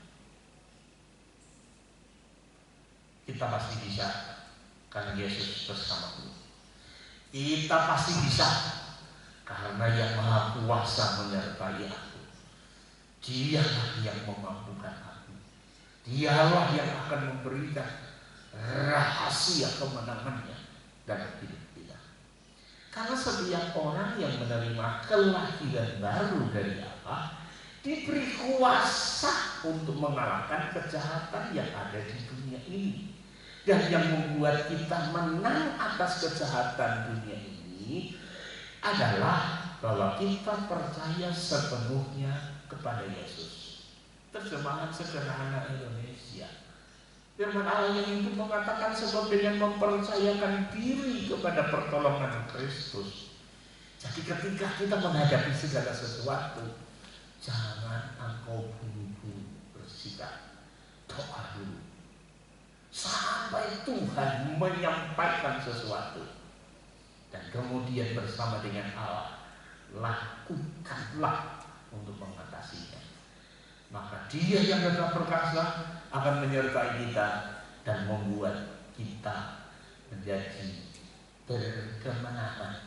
Kita pasti bisa, karena Yesus bersamaku. Kita pasti bisa, Karena yang Maha Kuasa menyertai aku. Dialah yang memampukan aku. Dialah yang akan memberikan rahasia kemenangannya dalam hidup kita. Karena setiap orang yang menerima kelahiran baru dari Allah diberi kuasa untuk mengalahkan kejahatan yang ada di dunia ini. Dan yang membuat kita menang atas kejahatan dunia ini adalah bahwa kita percaya sepenuhnya kepada Yesus. Terjemahan sederhana Indonesia. Firman Allah yang itu mengatakan sebab dengan mempercayakan diri kepada pertolongan Kristus. Jadi ketika kita menghadapi segala sesuatu, jangan engkau buru-buru bersikap, doa dulu sampai Tuhan menyampaikan sesuatu, dan kemudian bersama dengan Allah lakukanlah untuk mengatasinya. Maka Dia yang tetap perkasa akan menyertai kita dan membuat kita menjadi berkemenangan.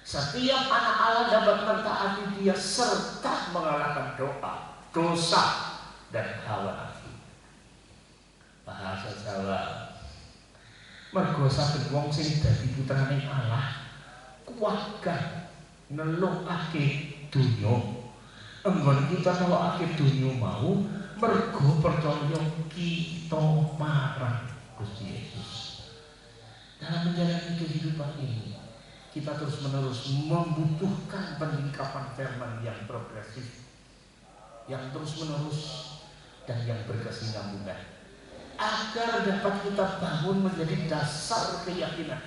Setiap anak Allah dapat mentaati Dia serta mengalahkan doa, dosa, dan hawa nafsu. Bahasa Jawa, mergo saben wong sing dadi putrane Allah kuwagan nelukake donya. Enggon kita nelukake donya mau mergo percaya kita marang Gusti Yesus. Dalam menjalani kehidupan ini, kita terus-menerus membutuhkan peningkapan firman yang progresif, yang terus-menerus, dan yang berkesinambungan, agar dapat kita bangun menjadi dasar keyakinan.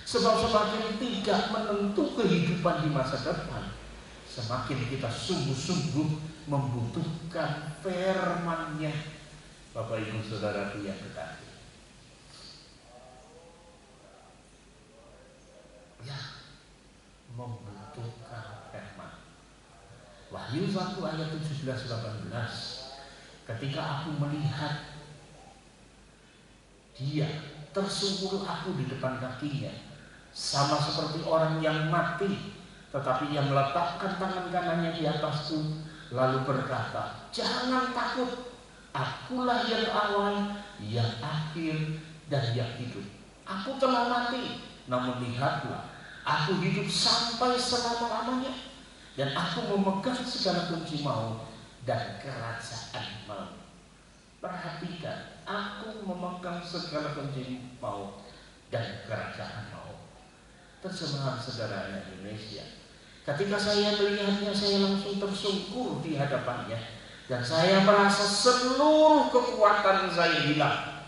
Sebab semakin tidak menentu kehidupan di masa depan, semakin kita sungguh-sungguh membutuhkan firman-Nya. Bapak Ibu Saudaraku yang kekasih, ya, membutuhkan firman. Wahyu 1 ayat 17-18. Ketika aku melihat Dia, tersungkur aku di depan kakinya, sama seperti orang yang mati, tetapi Ia meletakkan tangan kanannya di atasku, lalu berkata, jangan takut, akulah yang awal, yang akhir, dan yang hidup. Aku telah mati, namun lihatlah, aku hidup sampai selama-lamanya, dan aku memegang segala kunci maut dan kerajaan maut. Perhatikan, aku memegang segala kunci maut dan kerajaan maut. Terjemahan sederhana Indonesia. Ketika saya melihatnya, saya langsung tersungkur di hadapannya, dan saya merasa seluruh kekuatan saya hilang,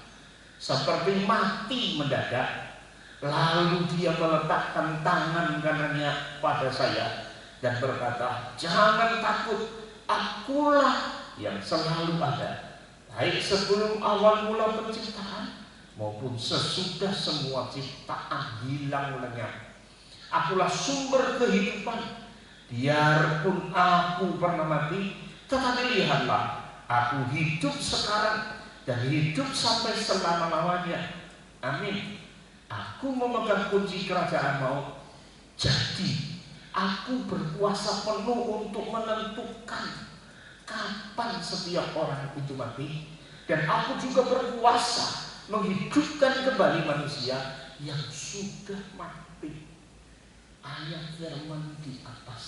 seperti mati mendadak. Lalu Dia meletakkan tangan kanannya pada saya dan berkata, jangan takut, akulah yang selalu ada, baik sebelum awal mula penciptaan maupun sesudah semua ciptaan hilang lenyap. Akulah sumber kehidupan, biarpun aku pernah mati, tetapi lihatlah, aku hidup sekarang dan hidup sampai selama-lamanya. Amin. Aku memegang kunci kerajaan maut, jadi aku berkuasa penuh untuk menentukan kapan setiap orang itu mati, dan aku juga berkuasa menghidupkan kembali manusia yang sudah mati. Ayat firman di atas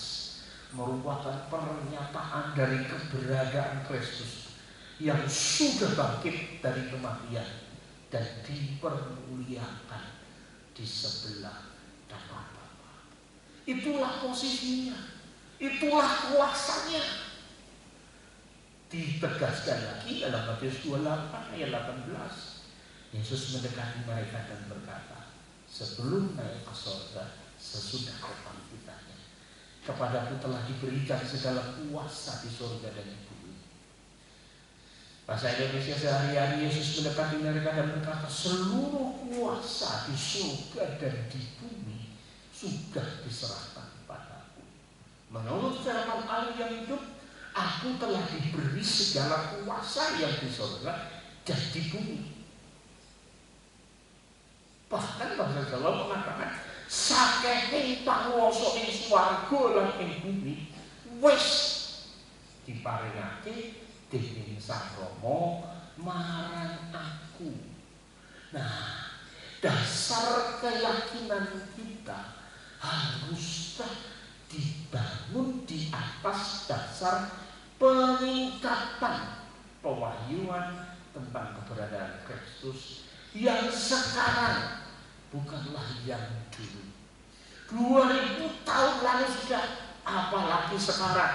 merupakan pernyataan dari keberadaan Kristus yang sudah bangkit dari kematian dan dipermuliakan di sebelah kanan Bapa. Itulah posisinya, itulah kuasanya. Ditegaskan lagi dalam Matius 28 ayat 18. Yesus mendekati mereka dan berkata, sebelum naik ke surga, sesudah kebangkitannya, kepadaku telah diberikan segala kuasa di surga dan di bumi. Bahasa Indonesia sehari-hari, Yesus mendekati mereka dan berkata, seluruh kuasa di surga dan di bumi sudah diserahkan kepadaku. Menurut firman Allah yang hidup, aku telah diberi segala kuasa yang di surga dan di bumi. Bahkan bahasa Jawa mengatakan, saking saking panguwasa ing swarga lan ing bumi wis diparingake dening Sang Rama marang aku. Nah, dasar keyakinan kita haruslah dibangun di atas dasar pengingkatan pewahyuan tentang keberadaan Kristus yang sekarang bukanlah yang dulu. 2000 tahun lalu sudah, apalagi sekarang.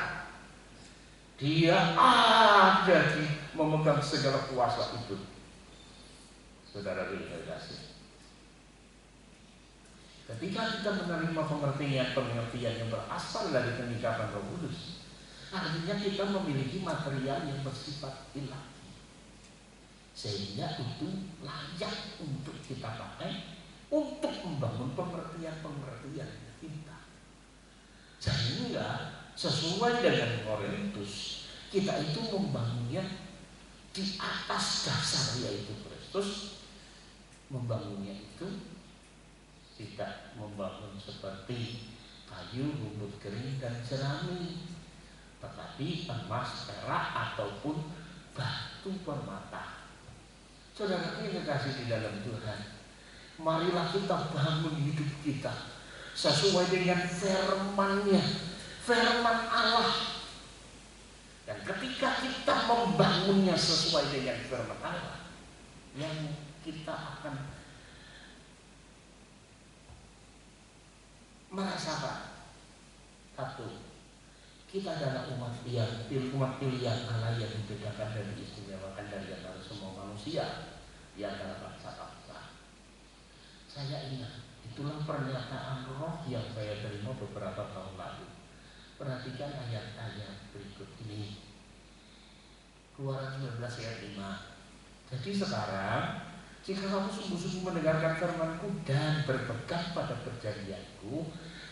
Dia ada di memegang segala kuasa itu. Saudara kasih. Ketika kita menerima pengertian yang berasal dari pengingkapan Roh Kudus, artinya kita memiliki material yang bersifat ilahi, sehingga itu layak untuk kita pakai untuk membangun pengertian kita. Sehingga sesuai dengan Korintus, kita itu membangunnya di atas dasar yaitu Kristus. Membangunnya itu tidak membangun seperti kayu, rumput kering dan jerami, tetapi emas, perak ataupun batu permata. Saudara yang kasih di dalam Tuhan, marilah kita bangun hidup kita sesuai dengan firman-Nya, firman Allah. Dan ketika kita membangunnya sesuai dengan firman Allah, yang kita akan merasakan satu, kita adalah umat pilihan Allah yang dibedakan dan diistimewakan dari antara semua manusia di antara bangsa-bangsa. Saya ingat, itulah pernyataan roh yang saya terima beberapa tahun lalu. Perhatikan ayat-ayat berikut ini. Keluaran 19 ayat 5. Jadi sekarang, jika kamu sungguh-sungguh mendengarkan firman-Ku dan berpegang pada perjanjian-Ku,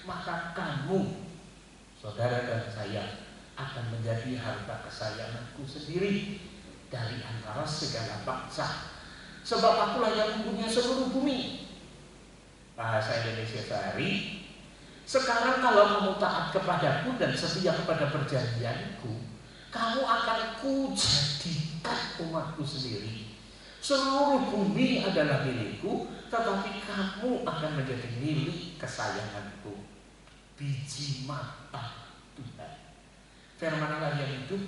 maka kamu, saudara dan saya, akan menjadi harta kesayangan-Ku sendiri dari antara segala bangsa. Sebab Akulah yang mempunyai seluruh bumi. Bahasa Indonesia sehari. Sekarang kalau kamu taat kepadaku dan setia kepada perjanjianku, kamu akan kujadikan umatku sendiri. Seluruh bumi adalah milikku, tetapi kamu akan menjadi milik kesayanganku. Biji mata Tuhan. Firman Allah yang hidup.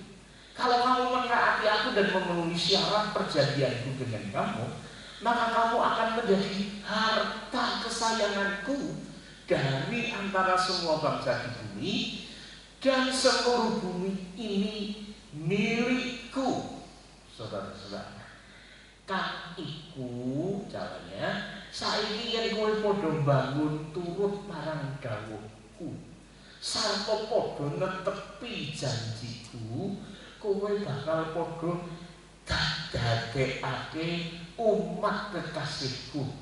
Kalau kamu menaati aku dan memenuhi syarat perjanjianku dengan kamu, maka kamu akan menjadi harta kesayanganku dari antara semua bangsa di bumi, dan seluruh bumi ini milikku. Saudara-saudara, kan iku caranya saiki yen kowe padha bangun turut marang dawuhku sarta padha netepi janjiku, kowe bakal padha dadekake umat kekasihku.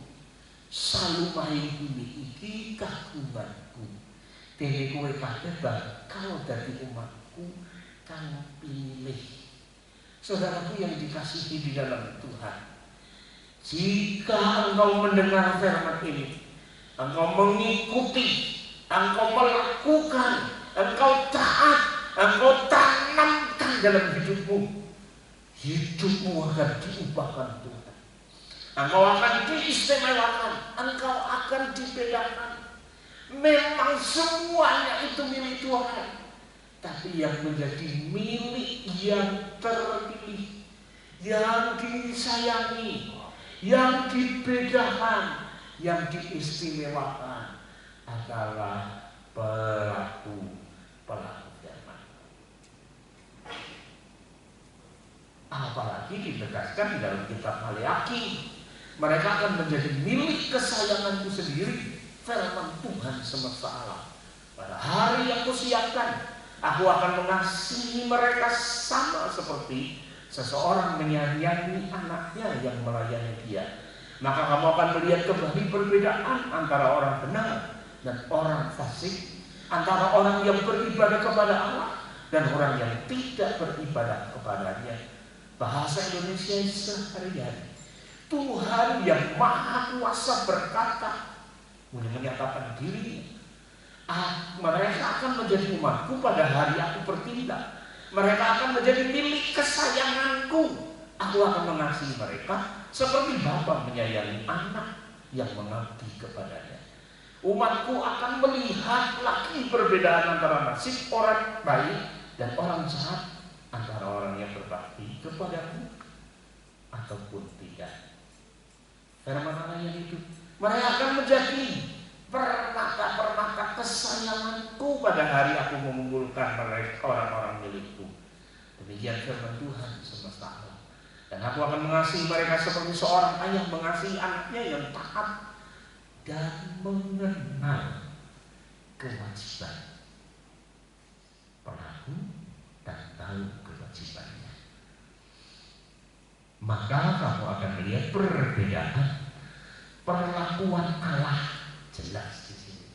Salumahing bumi iki kagunganku. Dene kowe kabeh bakal dadi umatku kang pilih. Saudaraku yang dikasihi di dalam Tuhan, jika engkau mendengar firman ini, engkau mengikuti, engkau melakukan, engkau taat, engkau tanamkan dalam hidupmu, hidupmu akan diubahkan Tuhan. Engkau akan diistimewakan, engkau akan dibedakan. Memang semuanya itu milik Tuhan, tapi yang menjadi milik yang terpilih, yang disayangi, yang dibedakan, yang diistimewakan adalah pelaku firman. Apalagi ditegaskan di dalam kitab Maleakhi, mereka akan menjadi milik kesayanganku sendiri, firman Tuhan semesta alam. Pada hari yang kusiapkan, aku akan mengasihi mereka sama seperti seseorang menyayangi anaknya yang melayani dia. Maka kamu akan melihat kembali perbedaan antara orang benar dan orang fasik, antara orang yang beribadah kepada Allah dan orang yang tidak beribadah kepadanya. Bahasa Indonesia sehari-hari, Tuhan yang Maha Kuasa berkata, menyatakan diri. Mereka akan menjadi umatku pada hari aku bertindak. Mereka akan menjadi milik kesayanganku. Aku akan mengasihi mereka seperti bapa menyayangi anak yang mengabdi kepadanya. Umatku akan melihat lagi perbedaan antara nasib orang baik dan orang jahat, antara orang yang berbakti kepadaku ataupun tidak. Firman Allah yang itu, mereka akan menjadi permata-permata kesayanganku pada hari aku mengumpulkan mereka orang-orang milikku. Demikian firman Tuhan semesta alam. Dan aku akan mengasihi mereka seperti seorang ayah mengasihi anaknya yang taat dan mengenal kewajiban pelaku dan tahu kewajibannya. Maka kamu akan melihat perbedaan perlakuan Allah jelas di sini.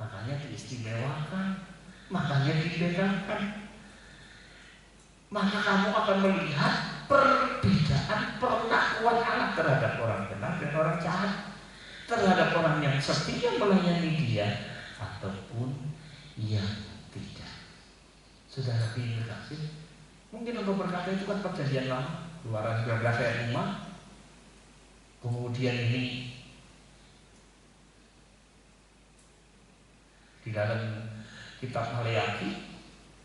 Makanya diistimewakan, makanya dibedakan. Maka kamu akan melihat perbedaan perlakuan Allah terhadap orang benar dan orang jahat, terhadap orang yang setia melayani Dia ataupun yang tidak. Saudara kasih, mungkin untuk berkata itu kan perjanjian lama, Keluaran 19 ayat 5. Kemudian ini di dalam kitab Maleakhi,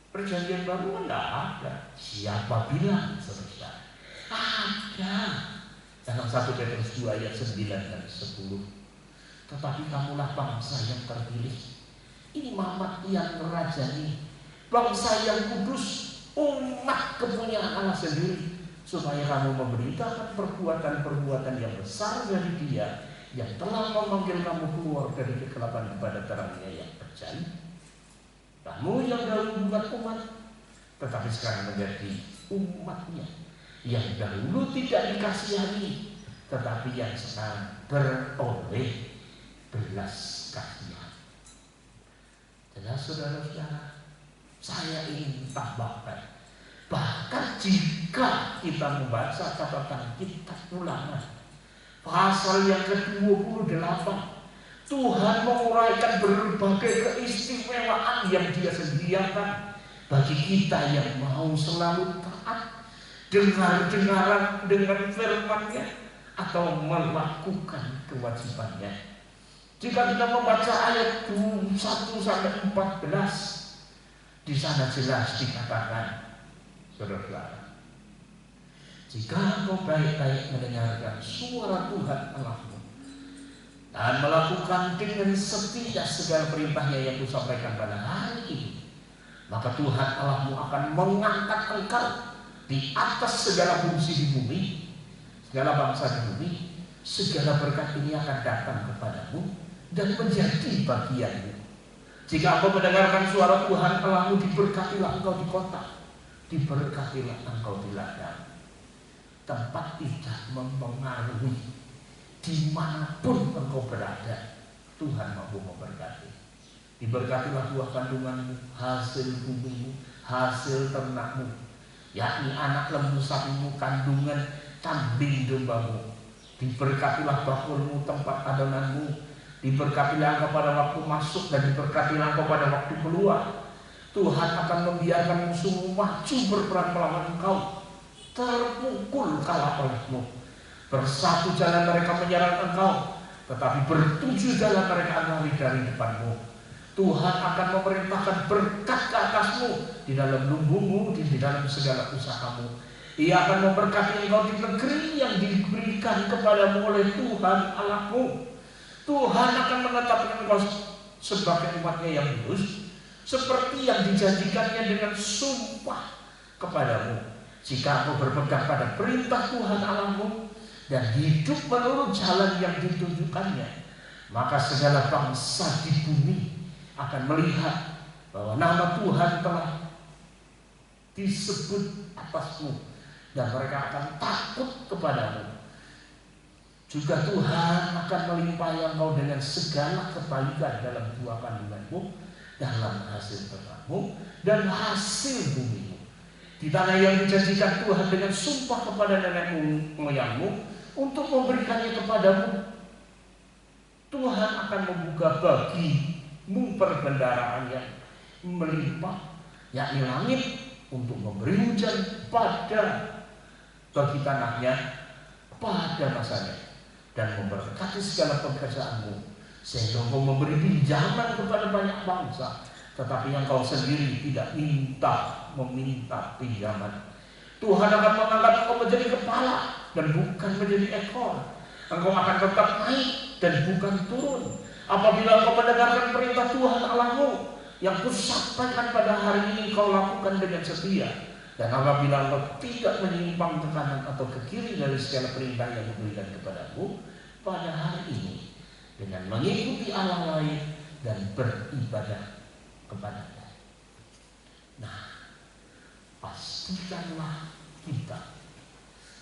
perjanjian baru kan tidak ada. Siapa bilang saudara? Ada. Dalam 1 Petrus 2 ayat 9 dan 10. Tetapi kamulah bangsa yang terpilih, ini Mamat yang merajani, bangsa yang kudus, umat kepunyaan Allah sendiri, supaya kamu memberitakan perbuatan-perbuatan yang besar dari Dia yang telah memanggil kamu keluar dari kegelapan kepada terangnya yang ajaib. Kamu yang dahulu bukan umat, tetapi sekarang menjadi umatnya, yang dahulu tidak dikasihani, tetapi yang sekarang beroleh belas kasihan. Jelas saudara-saudara, saya ingin tambahkan, bahkan jika kita membaca catatan kitab Ulangan pasal yang ke-28, Tuhan menguraikan berbagai keistimewaan yang Dia sediakan bagi kita yang mau selalu taat, dengar-dengaran dengan firman-Nya atau melakukan kewajibannya. Jika kita membaca ayat 1 sampai 14, di sana jelas dikatakan, saudara-saudara, jika engkau baik-baik mendengarkan suara Tuhan Allahmu dan melakukan dengan setia segala perintahnya yang kusampaikan pada hari ini, maka Tuhan Allahmu akan mengangkat engkau di atas segala fungsi di bumi, segala bangsa di bumi. Segala berkat ini akan datang kepadamu dan menjadi bagianmu. Jika engkau mendengarkan suara Tuhan Allahmu, diberkatilah engkau di kota, diberkatilah engkau di ladang. Tempat tidak mempengaruhi, dimanapun engkau berada, Tuhan mampu memberkati. Diberkatilah buah kandunganmu, hasil bumimu, hasil ternakmu, yakni anak lembu sapimu, kandungan kambing dombamu. Diberkatilah bakulmu, tempat adonanmu. Diberkatilah engkau pada waktu masuk dan diberkatilah engkau pada waktu keluar. Tuhan akan membiarkan musuhmu maju berperang melawan engkau, terpukul kalah olehmu. Bersatu jalan mereka menyerang engkau, tetapi bertujuh jalan mereka lari dari depanmu. Tuhan akan memerintahkan berkat ke atasmu di dalam lumbungmu, di dalam segala usahamu. Ia akan memberkati engkau di negeri yang diberikan kepadamu oleh Tuhan Allahmu. Tuhan akan menetapkan engkau sebagai umatnya yang kudus, seperti yang dijanjikannya dengan sumpah kepadamu. Jika engkau berpegang pada perintah Tuhan Allahmu dan hidup menurut jalan yang ditunjukkannya, maka segala bangsa di bumi akan melihat bahwa nama Tuhan telah disebut atasmu dan mereka akan takut kepadamu. Juga Tuhan akan melimpahi engkau dengan segala kebaikan dalam buah kandunganmu, dalam hasil ternakmu dan hasil bumimu, di tanah yang dijanjikan Tuhan dengan sumpah kepada nenek moyangmu untuk memberikannya kepadamu. Tuhan akan membuka bagimu perbendaharaan yang melimpah, yakni langit, untuk memberi hujan bagi tanahnya pada masanya, dan memberkati segala pekerjaanmu, sehingga engkau memberi pinjaman kepada banyak bangsa, tetapi engkau sendiri tidak meminta pinjaman. Tuhan akan mengangkat engkau menjadi kepala dan bukan menjadi ekor. Engkau akan tetap naik dan bukan turun apabila engkau mendengarkan perintah Tuhan Allahmu yang kusampaikan pada hari ini, kau lakukan dengan setia. Dan apabila engkau tidak menyimpang ke kanan atau ke kiri dari segala perintah yang diberikan kepadamu pada hari ini, dengan mengikuti Allah lain dan beribadah kepadanya. Nah, pastikanlah kita,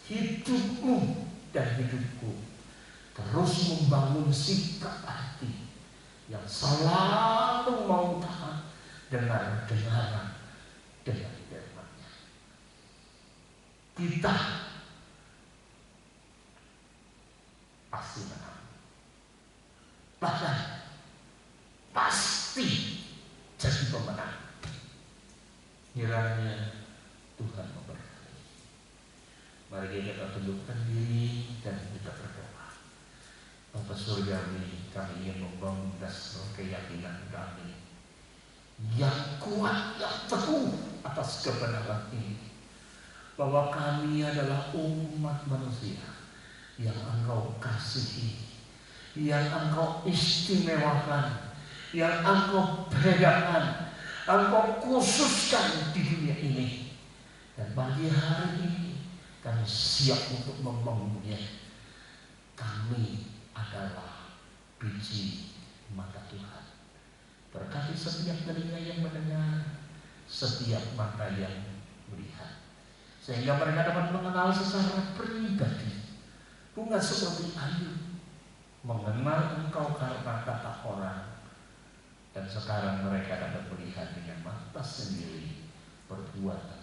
hidupmu dan hidupku, terus membangun sikap hati yang selalu mau taat dengan dengaran dengan firman-Nya. Kita pasti menang, bahkan pasti jadi pemenang. Kiranya Tuhan memberkati. Mari kita tundukkan diri dan kita berdoa. Bapa Surgawi, kami ingin membangun dasar keyakinan kami yang kuat, yang teguh atas kebenaran ini, bahwa kami adalah umat manusia yang Engkau kasihi, yang Engkau istimewakan, yang Engkau bedakan, Engkau khususkan di dunia ini. Dan pagi hari ini kami siap untuk membangunnya. Kami adalah biji mata Tuhan. Berkati setiap telinga yang mendengar, setiap mata yang melihat, sehingga mereka dapat mengenal secara pribadi, bukan seperti Ayub mengenal Engkau karena kata orang. Dan sekarang mereka dapat melihat dengan mata sendiri perbuatan